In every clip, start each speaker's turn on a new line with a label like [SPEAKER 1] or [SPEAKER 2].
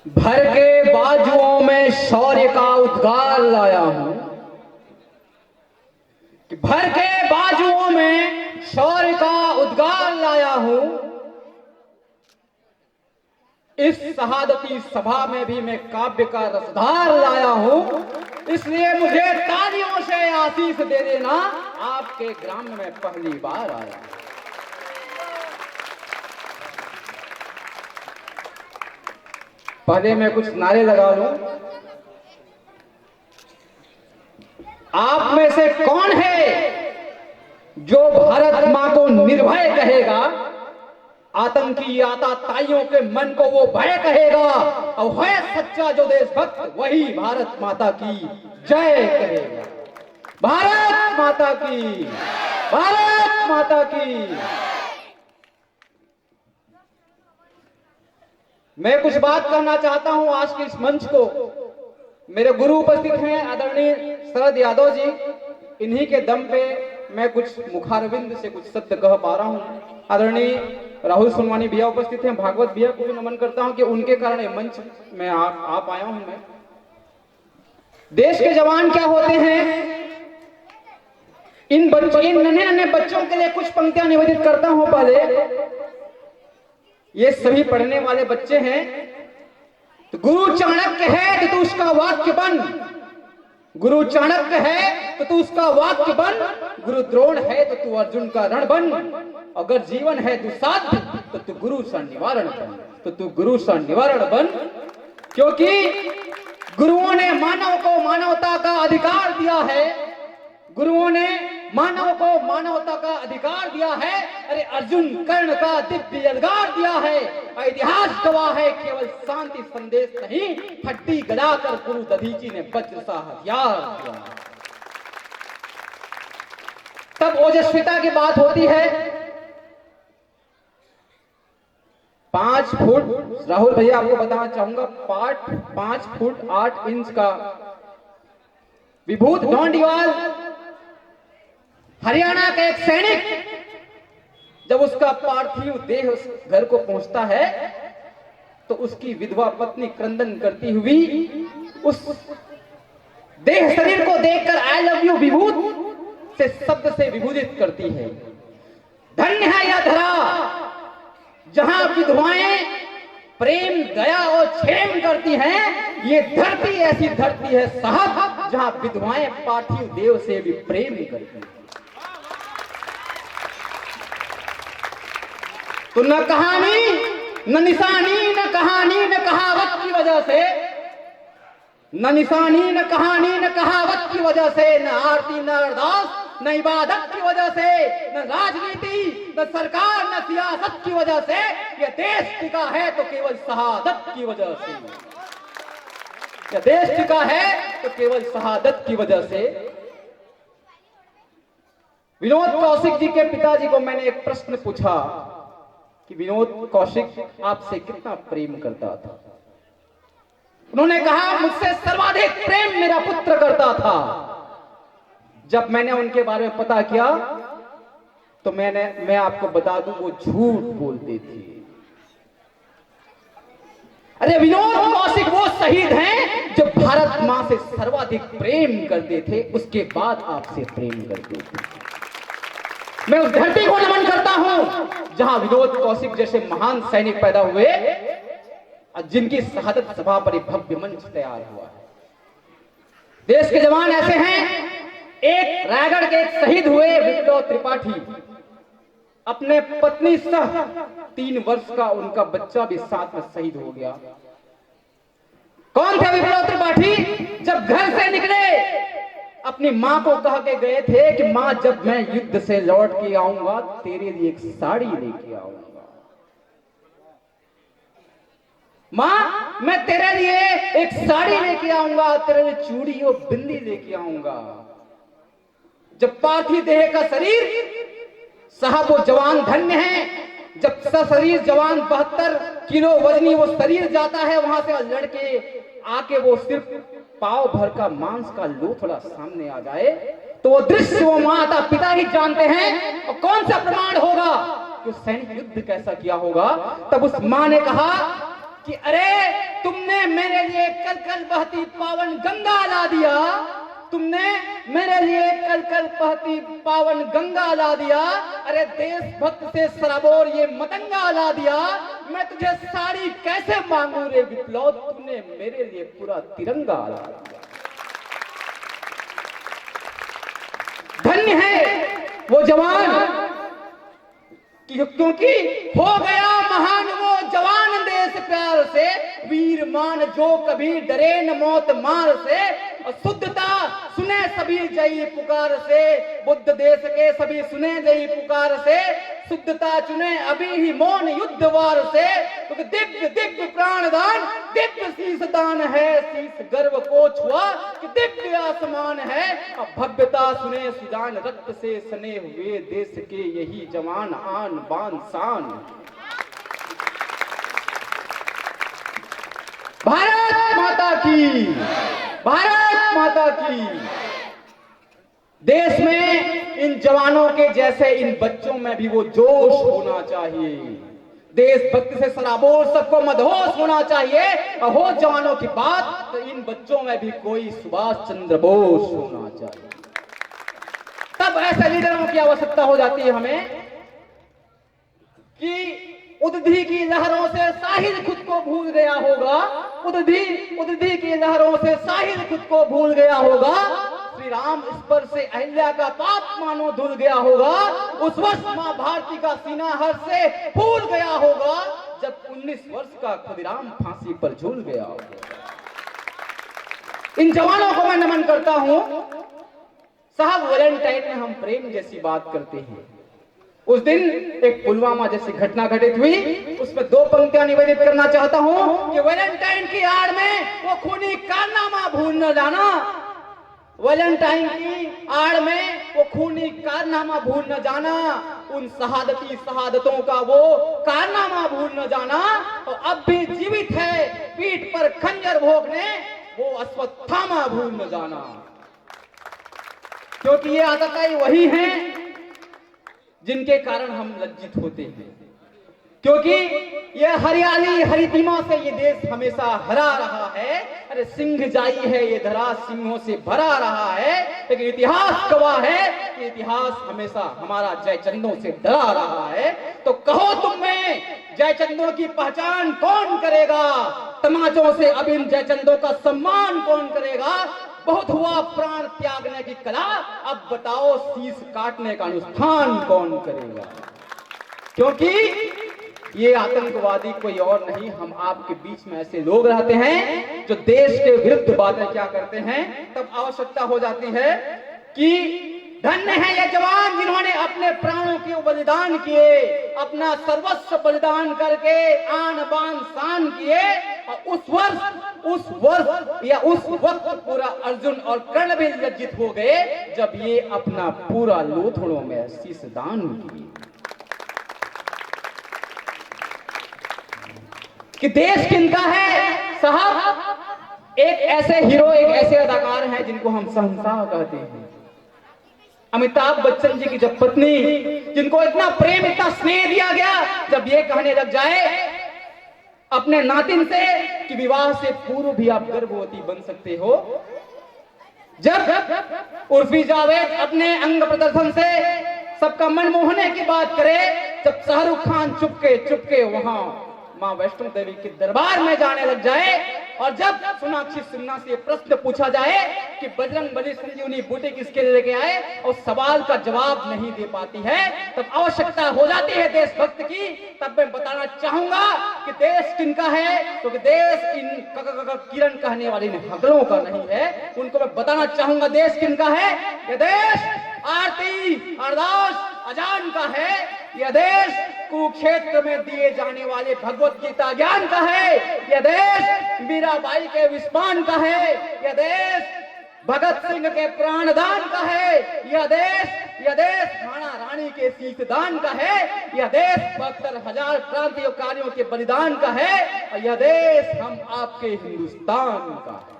[SPEAKER 1] भर के बाजुओं में शौर्य का उद्गार लाया हूं, कि भर के बाजुओं में शौर्य का उद्गार लाया हूं। इस शहादती सभा में भी मैं काव्य का रसधार लाया हूं, इसलिए मुझे तालियों से आशीष दे देना, आपके ग्राम में पहली बार आया। पहले मैं कुछ नारे लगा लूं। आप में से कौन है जो भारत मां को निर्भय कहेगा? आतंकी आताताइयों के मन को वो भय कहेगा, और है सच्चा जो देशभक्त वही भारत माता की जय कहेगा। भारत माता की, भारत माता की। मैं कुछ बात करना चाहता हूं आज के इस मंच को। मेरे गुरु उपस्थित हैं आदरणीय शरद यादव जी, इन्हीं के दम पे मैं कुछ मुखारविंद से कुछ शब्द कह पा रहा हूं। आदरणीय राहुल सोनवानी भैया उपस्थित हैं, भागवत भैया को भी नमन करता हूं कि उनके कारण ये मंच में आ पाया हूं मैं। देश के जवान क्या होते हैं, इन नन्हे बच्चों के लिए कुछ पंक्तियां निवेदित करता हूं। पहले ये सभी पढ़ने वाले बच्चे हैं। तो गुरु चाणक्य है तो तू उसका वाक्य बन, गुरु चाणक्य है तो तू उसका वाक्य बन, गुरु द्रोण है तो तू अर्जुन का रण बन, अगर जीवन है दुस्साध्य तो तू गुरु सा निवारण बन, तो तू गुरु सा निवारण बन। क्योंकि गुरुओं ने मानव को मानवता का अधिकार दिया है, गुरुओं ने मानव को मानवता का अधिकार दिया है। अरे अर्जुन कर्ण का दिव्य अलगार दिया है, इतिहास गवाह है केवल शांति संदेश नहीं, हड्डी गड़ाकर गुरु दधीची ने वज्र सा हथियार दिया। तब ओजस्विता की बात होती है। 5 फुट, राहुल भैया आपको बताना चाहूंगा, 5 फुट 8 इंच का विभूत डोंडीवाल हरियाणा का एक सैनिक, जब उसका पार्थिव देह उस घर को पहुंचता है तो उसकी विधवा पत्नी क्रंदन करती हुई उस देह शरीर को देखकर आई लव यू विभूत से शब्द से विभूषित करती है। धन्य है यह धरा जहां विधवाएं प्रेम दया और क्षेम करती हैं, ये धरती ऐसी धरती है साहब जहां विधवाएं पार्थिव देव से भी प्रेम करती हैं। तो न कहानी न निशानी न कहानी न कहावत की वजह से, न निशानी न कहानी न कहावत की वजह से, न आरती न अरदास न इबादत की वजह से, न राजनीति न सरकार न सियासत की वजह से, यह देश टिका है तो केवल शहादत की वजह से। यह देश टिका है तो केवल शहादत की वजह से। विनोद कौशिक जी के पिताजी को मैंने एक प्रश्न पूछा कि विनोद कौशिक आपसे कितना प्रेम करता था? उन्होंने कहा मुझसे सर्वाधिक प्रेम मेरा पुत्र करता था। जब मैंने उनके बारे में पता किया तो मैं आपको बता दूं वो झूठ बोलते थे। अरे विनोद कौशिक वो शहीद हैं जो भारत मां से सर्वाधिक प्रेम करते थे, उसके बाद आपसे प्रेम करते थे। मैं उस धरती को नमन करता हूं जहां विनोद कौशिक जैसे महान सैनिक पैदा हुए, जिनकी शहादत सभा पर एक भव्य मंच तैयार हुआ है। देश के जवान ऐसे हैं, एक रायगढ़ के एक शहीद हुए विप्लव त्रिपाठी, अपने पत्नी सह 3 वर्ष का उनका बच्चा भी साथ में शहीद हो गया। कौन थे विप्लव त्रिपाठी? जब घर से निकले अपनी मां को कह के गए थे कि मां जब मैं युद्ध से लौट के आऊंगा तेरे लिए एक साड़ी लेके आऊंगा, मां मैं तेरे लिए एक साड़ी लेके आऊंगा, तेरे लिए चूड़ी और बिंदी लेके आऊंगा। जब पार्थिव देह का शरीर, साहब वो जवान धन्य है, जब शरीर जवान 72 किलो वजनी वो शरीर जाता है वहां से लड़के आके वो सिर्फ पाव भर का मांस का लोथड़ा सामने आ जाए तो वो दृश्य वो माता पिता ही जानते हैं। और कौन सा प्रमाण होगा कि सैनिक युद्ध कैसा किया होगा? तब उस मां ने कहा कि अरे तुमने मेरे लिए कल कल बहती पावन गंगा ला दिया, तुमने मेरे लिए कल कल बहती पावन गंगा ला दिया। अरे देशभक्त से सराबोर ये मतंगा ला दिया। मैं तुझे साड़ी कैसे मांगू रे विप्लव, तुमने मेरे लिए पूरा तिरंगा ला दिया। धन्य है वो जवान क्योंकि हो गया महान वो जवान देश प्यार से, वीर मान जो कभी डरे न मौत मार से। शुद्धता सुने सभी जय पुकार से, बुद्ध देश के सभी सुने जय पुकार से। शुद्धता चुने अभी ही मौन युद्ध वार से, क्योंकि दिव्य दिव्य प्राणदान दिव्य शीश दान है। शीश गर्व को छुआ कि दिव्य आसमान है। अब भव्यता सुने सुजान रक्त से सने हुए देश के यही जवान आन बान शान। भारत माता की, भारत माता की। देश में इन जवानों के जैसे इन बच्चों में भी वो जोश होना चाहिए। देशभक्ति से सराबोर सबको मदहोश होना चाहिए। और हो जवानों की बात तो इन बच्चों में भी कोई सुभाष चंद्र बोस होना चाहिए। तब ऐसे लीडरों की आवश्यकता हो जाती है हमें कि उदधी की लहरों से साहिल खुद को भूल गया होगा। उदधी की लहरों से साहिल खुद को भूल गया होगा। श्री राम स्पर्श से अहिल्या का पाप मानो धुल गया होगा। उस वर्ष मां भारती का सीना हर से फूल गया होगा, जब 19 वर्ष का खुदीराम फांसी पर झूल गया होगा। इन जवानों को मैं नमन करता हूं। साहब वैलेंटाइन में हम प्रेम जैसी बात करते हैं। उस दिन एक पुलवामा जैसी घटना घटित हुई, उसमें 2 पंक्तियां निवेदित करना चाहता हूं कि वैलेंटाइन की आड़ में वो खूनी कारनामा भूल न जाना। वैलेंटाइन की आड़ में वो खूनी कारनामा भूल न जाना। उन शहादती शहादतों का वो कारनामा भूल न जाना। और अब भी जीवित है पीठ पर खंजर भोंकने वो अश्वत्थामा भूल न जाना। क्योंकि ये आतताई वही हैं जिनके कारण हम लज्जित होते हैं। क्योंकि ये हरियाली हरितिमा से ये देश हमेशा हरा रहा है। अरे सिंह जाई है ये धरा सिंहों से भरा रहा है, लेकिन इतिहास गवाह है कि इतिहास हमेशा हमारा जयचंदों से डरा रहा है। तो कहो तुम में जयचंदों की पहचान कौन करेगा? तमाचों से अब इन जयचंदों का सम्मान कौन करेगा? बहुत हुआ प्राण त्यागने की कला, अब बताओ शीश काटने का अनुष्ठान कौन करेगा? क्योंकि ये आतंकवादी कोई और नहीं, हम आपके बीच में ऐसे लोग रहते हैं जो देश के विरुद्ध बातें क्या करते हैं। तब आवश्यकता हो जाती है कि धन्य है ये जवान जिन्होंने अपने प्राणों के बलिदान किए, अपना सर्वस्व बलिदान करके आन बान शान किए। और उस वर्ष या उस वक्त पूरा अर्जुन और कर्ण भी लज्जित हो गए जब ये अपना पूरा लोथड़ों में शीश दान किए। कि देश किनका है साहब? एक ऐसे हीरो, एक ऐसे अदाकार हैं जिनको हम शहंशाह कहते हैं। अमिताभ बच्चन जी की जब पत्नी, जिनको इतना प्रेम इतना स्नेह दिया गया, जब ये कहने लग जाए अपने नातिन से कि विवाह से पूर्व भी आप गर्भवती बन सकते हो, जब उर्फी जावेद अपने अंग प्रदर्शन से सबका मन मोहने की बात करे, जब शाहरुख खान चुपके चुपके वहां मां वैष्णो देवी के दरबार में जाने लग जाए, और जब सोनाक्षी सिन्हा से प्रश्न पूछा जाए कि बजरंगबली संजीवनी बूटी किसके लिए लेके आए, और सवाल का जवाब नहीं दे पाती है, तब आवश्यकता हो जाती है देशभक्त की। तब मैं बताना चाहूंगा कि देश किनका है, क्योंकि देश इन किरण कहने वाली हगलों का नहीं है। उनको मैं बताना चाहूंगा देश किनका है। ये देश आरती अरदास अजान का है। यह देश कुरुक्षेत्र में दिए जाने वाले भगवत गीता ज्ञान का है। यह देश मीराबाई के विस्मान का है। यह देश भगत सिंह के प्राणदान का है। यह देश राणा रानी के शीशदान का है। यह देश 72,000 क्रांतिकारियों के बलिदान का है। और यह देश हम आपके हिंदुस्तान का है।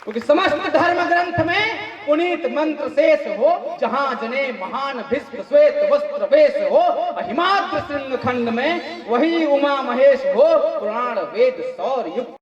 [SPEAKER 1] क्योंकि समस्त धर्म ग्रंथ में पुनीत मंत्र शेष हो, जहां जने महान भीष्म श्वेत वस्त्र वेश हो, हिमाद्र सिंह खंड में वही उमा महेश हो, पुराण वेद सौर युक्त